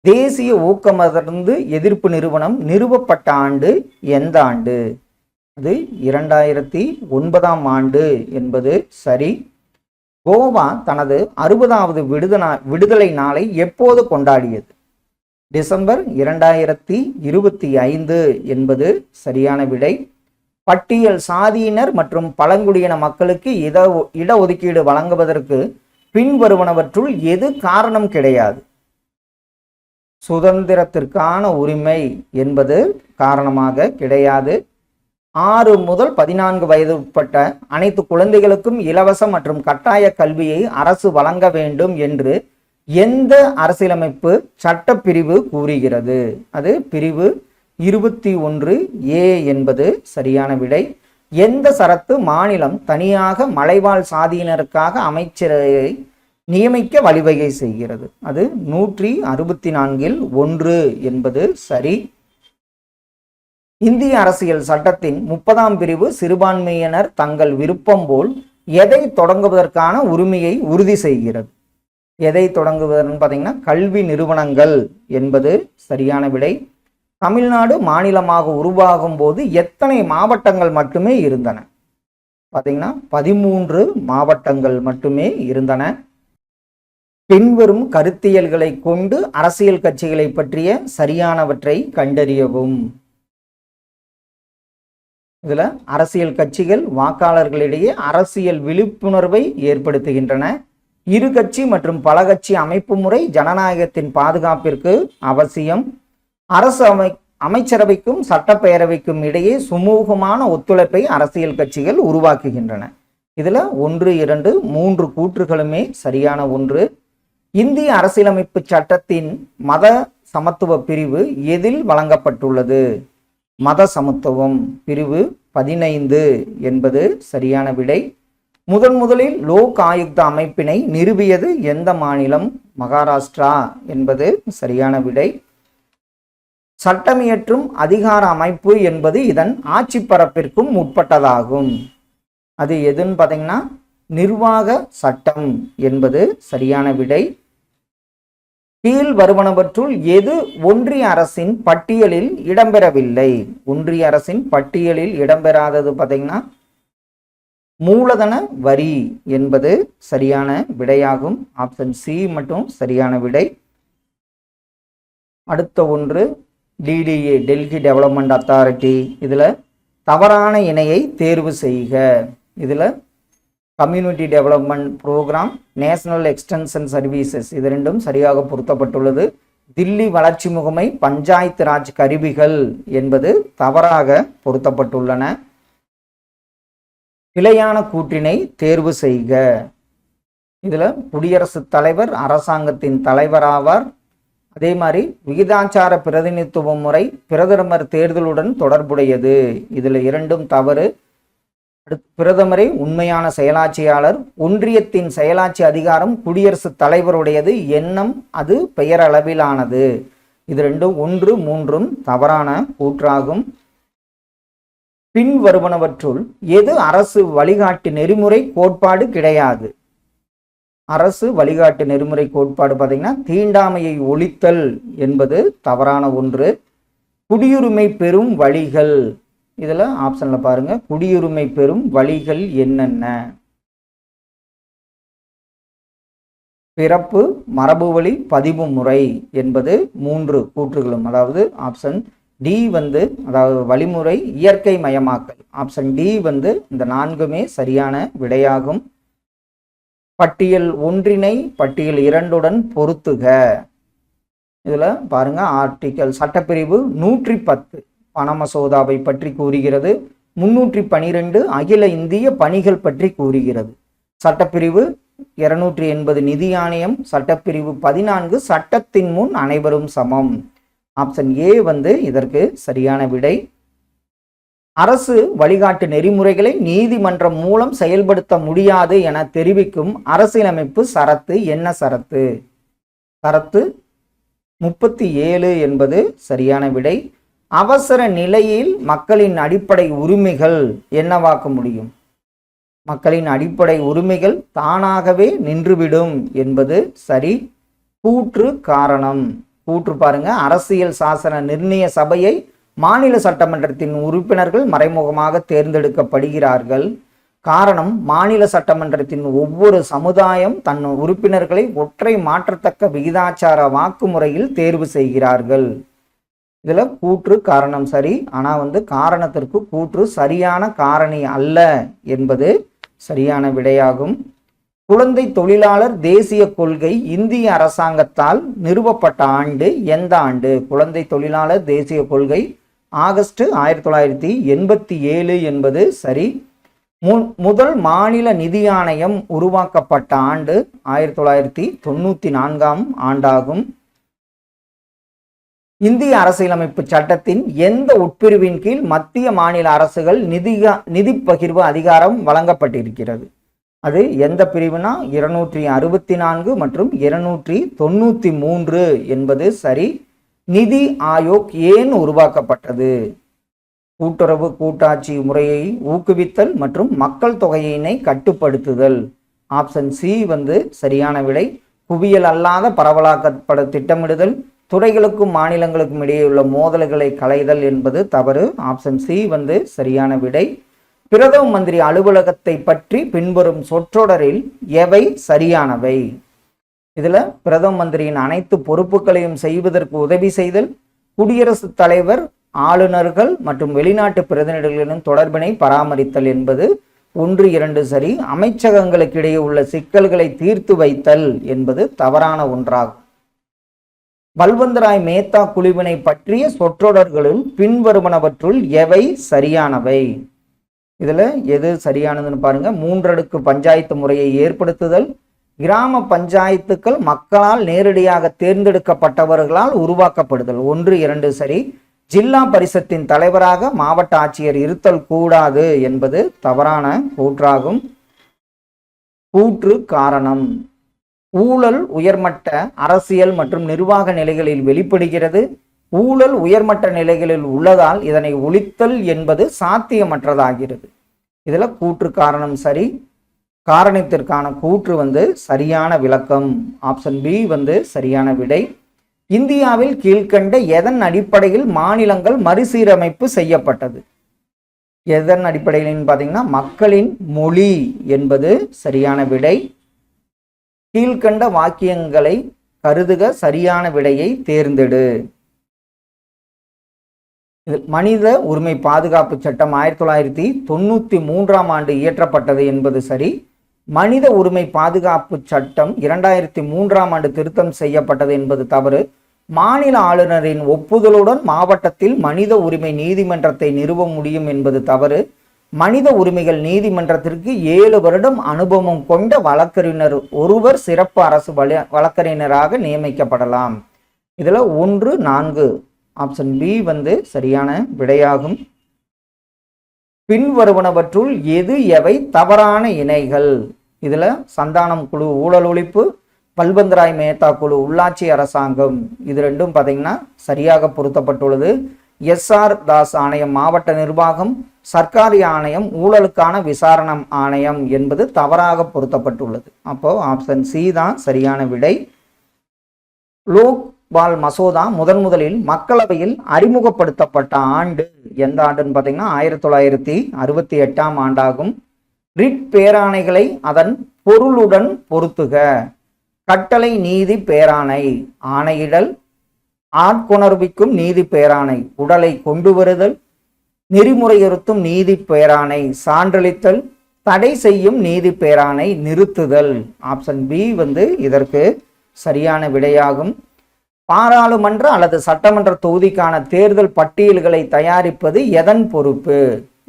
Speaker 1: தேசிய ஊக்கமருந்து எதிர்ப்பு நிறுவனம் நிறுவப்பட்ட ஆண்டு எந்த ஆண்டு? அது 2009ஆம் ஆண்டு என்பது சரி. கோவா தனது 60வது விடுதலை நாளை எப்போது கொண்டாடியது? டிசம்பர் 2025 என்பது சரியான விடை. பட்டியல் சாதியினர் மற்றும் பழங்குடியின மக்களுக்கு இடஒதுக்கீடு வழங்குவதற்கு பின்வருவனவற்றுள் எது காரணம் கிடையாது? சுதந்திரத்திற்கான உரிமை என்பது காரணமாக கிடையாது. 6 முதல் 14 வயது உட்பட்ட அனைத்து குழந்தைகளுக்கும் இலவச மற்றும் கட்டாய கல்வியை அரசு வழங்க வேண்டும் என்று எந்த அரசியலமைப்பு சட்டப்பிரிவு கூறுகிறது? அது பிரிவு 21A என்பது சரியான விடை. எந்த சரத்து மாநிலம் தனியாக மலைவாழ் சாதியினருக்காக அமைச்சரை நியமிக்க வழிவகை செய்கிறது? அது 164ல் 1 என்பது சரி. இந்திய அரசியல் சட்டத்தின் 30ஆம் பிரிவு சிறுபான்மையினர் தங்கள் விருப்பம் போல் எதை தொடங்குவதற்கான உரிமையை உறுதி செய்கிறது? எதை தொடங்குவதற்கு பார்த்தீங்கன்னா கல்வி நிறுவனங்கள் என்பது சரியான விடை. தமிழ்நாடு மாநிலமாக உருவாகும் போது எத்தனை மாவட்டங்கள் மட்டுமே இருந்தன? பார்த்தீங்கன்னா 13 மாவட்டங்கள் மட்டுமே இருந்தன. பின்வரும் கருத்தியல்களை கொண்டு அரசியல் கட்சிகளை பற்றிய சரியானவற்றை கண்டறியவும். இதுல அரசியல் கட்சிகள் வாக்காளர்களிடையே அரசியல் விழிப்புணர்வை ஏற்படுத்துகின்றன. இரு கட்சி மற்றும் பல கட்சி அமைப்பு முறை ஜனநாயகத்தின் பாதுகாப்பிற்கு அவசியம். அரசு அமைச்சரவைக்கும் சட்டப்பேரவைக்கும் இடையே சுமூகமான ஒத்துழைப்பை அரசியல் கட்சிகள் உருவாக்குகின்றன. இதுல 1, 2, 3 கூற்றுகளுமே சரியான ஒன்று. இந்திய அரசியலமைப்பு சட்டத்தின் மத சமத்துவ பிரிவு எதில் வழங்கப்பட்டுள்ளது? மத சமத்துவம் பிரிவு 15 என்பது சரியான விடை. முதலில் லோக் ஆயுக்தா அமைப்பினை நிறுவியது எந்த மாநிலம்? மகாராஷ்டிரா என்பது சரியான விடை. சட்டமியற்றும் அதிகார அமைப்பு என்பது இதன் ஆட்சி பரப்பிற்கும் உட்பட்டதாகும். அது எதுன்னு பார்த்தீங்கன்னா நிர்வாக சட்டம் என்பது சரியான விடை. கீழ் வருவனவற்றுள் எது ஒன்றிய அரசின் பட்டியலில் இடம்பெறவில்லை? ஒன்றிய அரசின் பட்டியலில் இடம்பெறாதது பார்த்தீங்கன்னா மூலதன வரி என்பது சரியான விடையாகும். ஆப்ஷன் சி மட்டும் சரியான விடை. அடுத்த ஒன்று டிடிஏ டெல்லி டெவலப்மெண்ட் அத்தாரிட்டி. இதுல தவறான இணையை தேர்வு செய்க. இதுல community development programme, national extension services இது ரெண்டும் சரியாக பொருத்தப்பட்டுள்ளது. தில்லி வளர்ச்சி முகமை, பஞ்சாயத்து ராஜ் கருவிகள் என்பது தவறாக பொருத்தப்பட்டுள்ளன. பிழையான கூற்றினை தேர்வு செய்க. இதுல குடியரசுத் தலைவர் அரசாங்கத்தின் தலைவராவார். அதே மாதிரி விகிதாச்சார பிரதிநிதித்துவ முறை பிரதமர் தேர்தலுடன் தொடர்புடையது. இதுல இரண்டும் தவறு. பிரதமரே உண்மையான செயலாட்சியாளர். ஒன்றியத்தின் செயலாட்சி அதிகாரம் குடியரசுத் தலைவருடையது. எண்ணம் அது பெயரளவிலானது. இது ரெண்டும் 1, 3 தவறான கூற்றாகும். பின் வருவனவற்றுள் எது அரசு வழிகாட்டு நெறிமுறை கோட்பாடு கிடையாது? அரசு வழிகாட்டு நெறிமுறை கோட்பாடு பார்த்தீங்கன்னா தீண்டாமையை ஒழித்தல் என்பது தவறான ஒன்று. குடியுரிமை பெறும் வழிகள். இதுல ஆப்ஷன்ல பாருங்க, குடியுரிமை பெறும் வழிகள் என்னென்ன? பிறப்பு, மரபுவழி, பதிவு முறை என்பது 3 கூற்றுகளும். அதாவது ஆப்ஷன் டி அதாவது வழிமுறை இயற்கை மயமாக்கல். ஆப்ஷன் டி இந்த 4மே சரியான விடையாகும். பட்டியல் 1 பட்டியல் 2 பொருத்துக. இதுல பாருங்க, ஆர்டிகல் சட்டப்பிரிவு 110 பண மசோதாவை பற்றி கூறுகிறது. 312 அகில இந்திய பணிகள் பற்றி கூறுகிறது. சட்டப்பிரிவு 280 நிதி ஆணையம். சட்டப்பிரிவு 14 சட்டத்தின் முன் அனைவரும் சமம். ஆப்ஷன் ஏ இதற்கு சரியான விடை. அரசு வழிகாட்டு நெறிமுறைகளை நீதிமன்றம் மூலம் செயல்படுத்த முடியாது என தெரிவிக்கும் அரசியலமைப்பு சரத்து என்ன சரத்து? சரத்து 37 என்பது சரியான விடை. அவசர நிலையில் மக்களின் அடிப்படை உரிமைகள் என்னவாக்க முடியும்? மக்களின் அடிப்படை உரிமைகள் தானாகவே நின்றுவிடும் என்பது சரி. கூற்று காரணம். கூற்று பாருங்க, அரசியல் சாசன நிர்ணய சபையை மாநில சட்டமன்றத்தின் உறுப்பினர்கள் மறைமுகமாக தேர்ந்தெடுக்கப்படுகிறார்கள். காரணம், மாநில சட்டமன்றத்தின் ஒவ்வொரு சமுதாயம் தன் உறுப்பினர்களை ஒற்றை மாற்றத்தக்க விகிதாச்சார வாக்குமுறையில் தேர்வு செய்கிறார்கள். இதுல கூற்று காரணம் சரி. ஆனா காரணத்திற்கு கூற்று சரியான காரணி அல்ல என்பது சரியான விடையாகும். குழந்தை தொழிலாளர் தேசிய கொள்கை இந்திய அரசாங்கத்தால் நிறுவப்பட்ட ஆண்டு எந்த ஆண்டு? குழந்தை தொழிலாளர் தேசிய கொள்கை ஆகஸ்ட் 1987 என்பது சரி. முதல் மாநில நிதி ஆணையம் உருவாக்கப்பட்ட ஆண்டு 1994 ஆண்டாகும். இந்திய அரசியலமைப்பு சட்டத்தின் எந்த உட்பிரிவின் கீழ் மத்திய மாநில அரசுகள் நிதி பகிர்வு அதிகாரம் வழங்கப்பட்டிருக்கிறது? அது எந்த பிரிவுனா 264 மற்றும் 293 என்பது சரி. நிதி ஆயோக் ஏன் உருவாக்கப்பட்டது? கூட்டுறவு கூட்டாட்சி முறையை ஊக்குவித்தல் மற்றும் மக்கள் தொகையினை கட்டுப்படுத்துதல். ஆப்ஷன் சி சரியான விடை. குவியல் அல்லாத பரவலாக்கப்பட திட்டமிடுதல், துறைகளுக்கும் மாநிலங்களுக்கும் இடையே உள்ள மோதல்களை களைதல் என்பது தவறு. ஆப்ஷன் சி சரியான விடை. பிரதம மந்திரி அலுவலகத்தை பற்றி பின்வரும் சொற்றொடரில் எவை சரியானவை? இதுல பிரதம மந்திரியின் அனைத்து பொறுப்புகளையும் செய்வதற்கு உதவி செய்தல், குடியரசுத் தலைவர், ஆளுநர்கள் மற்றும் வெளிநாட்டு பிரதிநிதிகளின் தொடர்பினை பராமரித்தல் என்பது 1, 2 சரி. அமைச்சகங்களுக்கு இடையே உள்ள சிக்கல்களை தீர்த்து வைத்தல் என்பது தவறான ஒன்றாகும். பல்வந்தராய் மேத்தா குழுவினை பற்றிய சொற்றொடர்களுள் பின்வருவனவற்றுள் எவை சரியானவை? இதுல எது சரியானதுன்னு பாருங்க. 3 அடுக்கு பஞ்சாயத்து முறையை ஏற்படுத்துதல், கிராம பஞ்சாயத்துக்கள் மக்களால் நேரடியாக தேர்ந்தெடுக்கப்பட்டவர்களால் உருவாக்கப்படுதல் 1, 2 சரி. ஜில்லா பரிஷத்தின் தலைவராக மாவட்ட ஆட்சியர் இருத்தல் கூடாது என்பது தவறான கூற்றாகும். கூற்று காரணம், ஊழல் உயர்மட்ட அரசியல் மற்றும் நிர்வாக நிலைகளில் வெளிப்படுகிறது. ஊழல் உயர்மட்ட நிலைகளில் உள்ளதால் இதனை ஒழித்தல் என்பது சாத்தியமற்றதாகிறது. இதுல கூற்று காரணம் சரி. காரணத்திற்கான கூற்று சரியான விளக்கம். ஆப்ஷன் பி சரியான விடை. இந்தியாவில் கீழ்கண்ட எதன் அடிப்படையில் மாநிலங்கள் மறுசீரமைப்பு செய்யப்பட்டது? எதன் அடிப்படையில் பார்த்தீங்கன்னா மக்களின் மொழி என்பது சரியான விடை. கீழ்கண்ட வாக்கியங்களை கருதுக, சரியான விடையை தேர்ந்தெடு. மனித உரிமை பாதுகாப்பு சட்டம் 1993 ஆண்டு இயற்றப்பட்டது என்பது சரி. மனித உரிமை பாதுகாப்பு சட்டம் 2003 ஆண்டு திருத்தம் செய்யப்பட்டது என்பது தவறு. மாநில ஆளுநரின் ஒப்புதலுடன் மாவட்டத்தில் மனித உரிமை நீதிமன்றத்தை நிறுவ முடியும் என்பது தவறு. மனித உரிமைகள் நீதிமன்றத்திற்கு 7 வருடம் அனுபவம் கொண்ட வழக்கறிஞர் ஒருவர் சிறப்பு அரசு வழக்கறிஞராக நியமிக்கப்படலாம். இதுல 1, 4 ஆப்ஷன் பி சரியான விடையாகும். பின்வருவனவற்றுள் எது எவை தவறான இணைகள்? இதுல சந்தானம் குழு ஊழல் ஒழிப்பு, பல்வந்தராய் மேத்தா குழு உள்ளாட்சி அரசாங்கம், இது ரெண்டும் பார்த்தீங்கன்னா சரியாக பொருத்தப்பட்டுள்ளது. SR தாஸ் ஆணையம் மாவட்ட நிர்வாகம், சர்க்காரி ஆணையம் ஊழலுக்கான விசாரணை ஆணையம் என்பது தவறாக பொருத்தப்பட்டுள்ளது. அப்போ ஆப்ஷன் சி தான் சரியான விடை. லோக்பால் மசோதா முதலில் மக்களவையில் அறிமுகப்படுத்தப்பட்ட ஆண்டு எந்த ஆண்டுன்னு பார்த்தீங்கன்னா 1968 ஆண்டாகும். ரிட் பேராணைகளை அதன் பொருளுடன் பொருத்துக. கட்டளை நீதி பேராணை, ஆணையிடல், ஆட்கொணர்விக்கும் நீதி பேராணை, உடலை கொண்டு வருதல், நெறிமுறையுறுத்தும் நீதி பேராணை, சான்றளித்தல், தடை செய்யும் நீதி பேராணை, நிறுத்துதல். ஆப்ஷன் பி இதற்கு சரியான விடையாகும். பாராளுமன்ற அல்லது சட்டமன்ற தொகுதிக்கான தேர்தல் பட்டியல்களை தயாரிப்பது எதன் பொறுப்பு?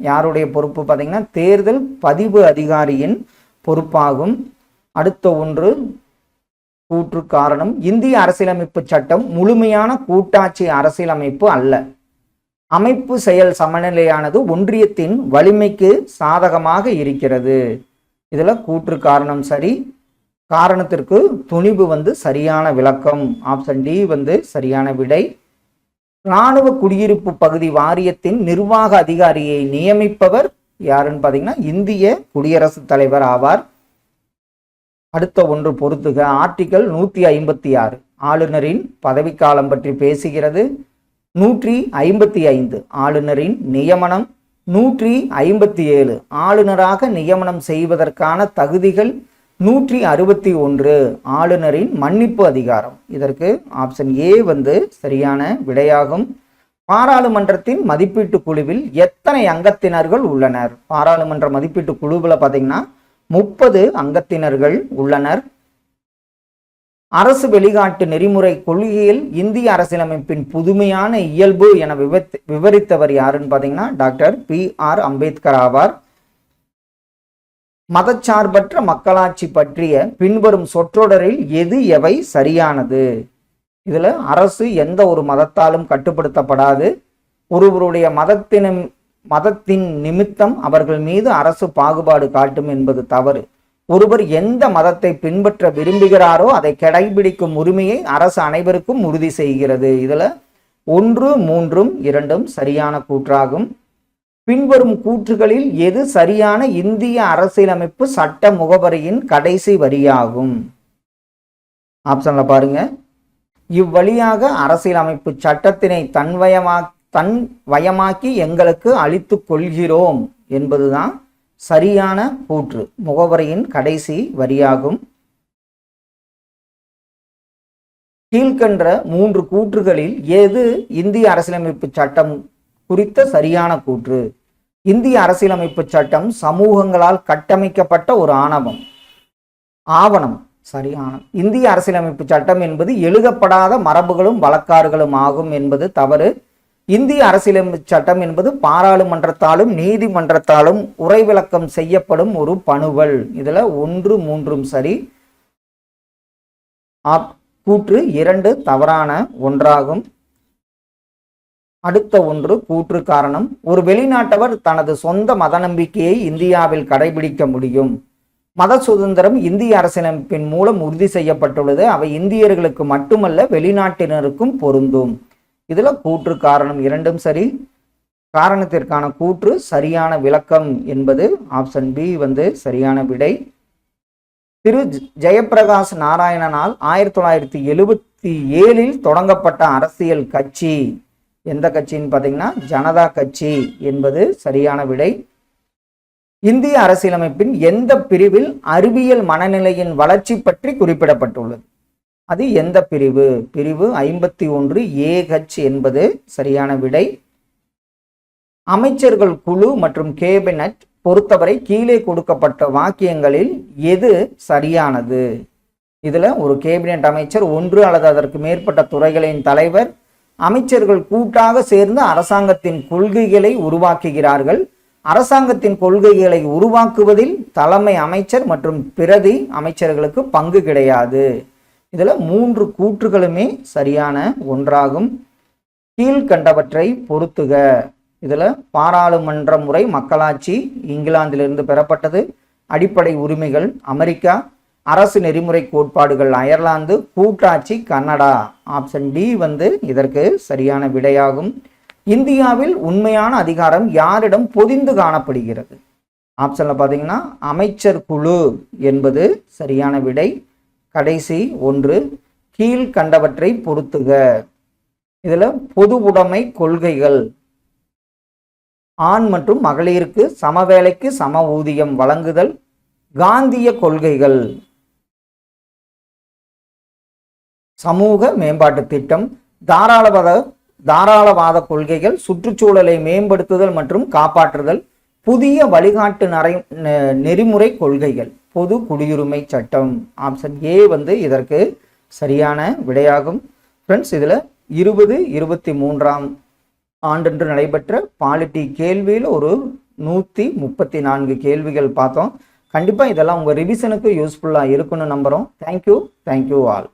Speaker 1: யாருடைய பொறுப்பு பார்த்தீங்கன்னா தேர்தல் பதிவு அதிகாரியின் பொறுப்பாகும். அடுத்த ஒன்று கூற்று காரணம், இந்திய அரசியலமைப்பு சட்டம் முழுமையான கூட்டாட்சி அரசியலமைப்பு அல்ல. அமைப்பு செயல் சமநிலையானது ஒன்றியத்தின் வலிமைக்கு சாதகமாக இருக்கிறது. இதுல கூற்று காரணம் சரி. காரணத்திற்கு துணிவு சரியான விளக்கம். ஆப்ஷன் டி சரியான விடை. இராணுவ குடியிருப்பு பகுதி வாரியத்தின் நிர்வாக அதிகாரியை நியமிப்பவர் யாருன்னு பார்த்தீங்கன்னா இந்திய குடியரசுத் தலைவர் ஆவார். அடுத்த ஒன்று பொறுத்துக. ஆர்டிகல் 156 ஆளுநரின் பதவிக்காலம் பற்றி பேசுகிறது. 155 ஆளுநரின் நியமனம். 157. ஆளுநராக நியமனம் செய்வதற்கான தகுதிகள் 161. ஆளுநரின் மன்னிப்பு அதிகாரம். இதற்கு ஆப்ஷன் ஏ வந்து சரியான விடையாகும். பாராளுமன்றத்தின் மதிப்பீட்டு குழுவில் எத்தனை அங்கத்தினர்கள் உள்ளனர்? பாராளுமன்ற மதிப்பீட்டு குழுவில் பார்த்தீங்கன்னா 30 அங்கத்தினர்கள் உள்ளனர். அரசு வெளிகாட்டு நெறிமுறை கொள்கையில் இந்திய அரசியலமைப்பின் புதுமையான இயல்பு என விவரித்தவர் யாருன்னு பார்த்தீங்கன்னா டாக்டர் BR அம்பேத்கர் ஆவார். மதச்சார்பற்ற மக்களாட்சி பற்றிய பின்வரும் சொற்றொடரில் எது எவை சரியானது? இதுல அரசு எந்த ஒரு மதத்தாலும் கட்டுப்படுத்தப்படாது. ஒருவருடைய மதத்தின் நிமித்தம் அவர்கள் மீது அரசு பாகுபாடு காட்டும் என்பது தவறு. ஒருவர் எந்த மதத்தை பின்பற்ற விரும்புகிறாரோ அதை கடைபிடிக்கும் உரிமையை அரசு அனைவருக்கும் உறுதி செய்கிறது. இதுல 1, 3, 2 சரியான கூற்றாகும். பின்வரும் கூற்றுகளில் எது சரியான இந்திய அரசியலமைப்பு சட்ட முகவரியின் கடைசி வரியாகும்? ஆப்ஷன்ல பாருங்க. இவ்வழியாக அரசியலமைப்பு சட்டத்தினை தன்வயமாக்கி எங்களுக்கு அளித்துக் கொள்கிறோம் என்பதுதான் சரியான கூற்று. முகவரியின் கடைசி வரியாகும். கீழ்கண்ட 3 கூற்றுகளில் எது இந்திய அரசியலமைப்பு சட்டம் குறித்த சரியான கூற்று? இந்திய அரசியலமைப்பு சட்டம் சமூகங்களால் கட்டமைக்கப்பட்ட ஒரு ஆவணம். சரியான. இந்திய அரசியலமைப்பு சட்டம் என்பது எழுதப்படாத மரபுகளும் வழக்காறுகளும் ஆகும் என்பது தவறு. இந்திய அரசியலமைப்பு சட்டம் என்பது பாராளுமன்றத்தாலும் நீதிமன்றத்தாலும் உரைவிலக்கம் செய்யப்படும் ஒரு பணுவல். இதுல 1, 3 சரி. கூற்று 2 தவறான ஒன்றாகும். அடுத்த ஒன்று கூற்று காரணம். ஒரு வெளிநாட்டவர் தனது சொந்த மத நம்பிக்கையை இந்தியாவில் கடைபிடிக்க முடியும். மத சுதந்திரம் இந்திய அரசியலமைப்பின் மூலம் உறுதி செய்யப்பட்டுள்ளது. அவை இந்தியர்களுக்கு மட்டுமல்ல வெளிநாட்டினருக்கும் பொருந்தும். இதுல கூற்று காரணம் 2 சரி. காரணத்திற்கான கூற்று சரியான விளக்கம் என்பது ஆப்ஷன் பி வந்து சரியான விடை. திரு ஜெயப்பிரகாஷ் நாராயணனால் 1977 தொடங்கப்பட்ட அரசியல் கட்சி எந்த கட்சின்னு பார்த்தீங்கன்னா ஜனதா கட்சி என்பது சரியான விடை. இந்திய அரசியலமைப்பின் எந்த பிரிவில் அறிவியல் மனநிலையின் வளர்ச்சி பற்றி குறிப்பிடப்பட்டுள்ளது? அது எந்த பிரிவு? பிரிவு 51AH என்பது சரியான விடை. அமைச்சர்கள் குழு மற்றும் கேபினட் பொறுத்தவரை கீழே கொடுக்கப்பட்ட வாக்கியங்களில் எது சரியானது? இதுல ஒரு கேபினட் அமைச்சர் 1 அல்லது அதற்கு மேற்பட்ட துறைகளின் தலைவர் அமைச்சர்கள் கூட்டாக சேர்ந்து அரசாங்கத்தின் கொள்கைகளை உருவாக்குகிறார்கள். அரசாங்கத்தின் கொள்கைகளை உருவாக்குவதில் தலைமை அமைச்சர் மற்றும் பிரதி அமைச்சர்களுக்கு பங்கு கிடையாது. இதுல 3 கூற்றுகளுமே சரியான ஒன்றாகும். கீழ்கண்டவற்றை பொருத்துக. இதுல பாராளுமன்ற முறை மக்களாட்சி இங்கிலாந்திலிருந்து பெறப்பட்டது. அடிப்படை உரிமைகள் அமெரிக்கா. அரசு நெறிமுறை கோட்பாடுகள் அயர்லாந்து. கூட்டாட்சி கனடா. ஆப்ஷன் டி வந்து இதற்கு சரியான விடையாகும். இந்தியாவில் உண்மையான அதிகாரம் யாரிடம் பொதிந்து காணப்படுகிறது? ஆப்ஷன்ல பாத்தீங்கன்னா அமைச்சர் குழு என்பது சரியான விடை. கடைசி ஒன்று. கீழ்கண்டவற்றை பொருத்துக. இதுல பொது உடைமை கொள்கைகள் ஆண் மற்றும் மகளிருக்கு சமவேளைக்கு சம ஊதியம் வழங்குதல். காந்திய கொள்கைகள் சமூக மேம்பாட்டு திட்டம். தாராளவாத கொள்கைகள் சுற்றுச்சூழலை மேம்படுத்துதல் மற்றும் காப்பாற்றுதல். புதிய வழிகாட்டு நெறிமுறை கொள்கைகள் பொது குடியுரிமை சட்டம். ஆப்ஷன் ஏ வந்து இதற்கு சரியான விடையாகும். ஃப்ரெண்ட்ஸ், இதுல 2023ஆம் ஆண்டன்று நடைபெற்ற பாலிட்டி கேள்வியில் ஒரு 134 கேள்விகள் பார்த்தோம். கண்டிப்பா இதெல்லாம் உங்க ரிவிஷனுக்கு யூஸ்ஃபுல்லா இருக்குன்னு நம்புறோம். Thank you all.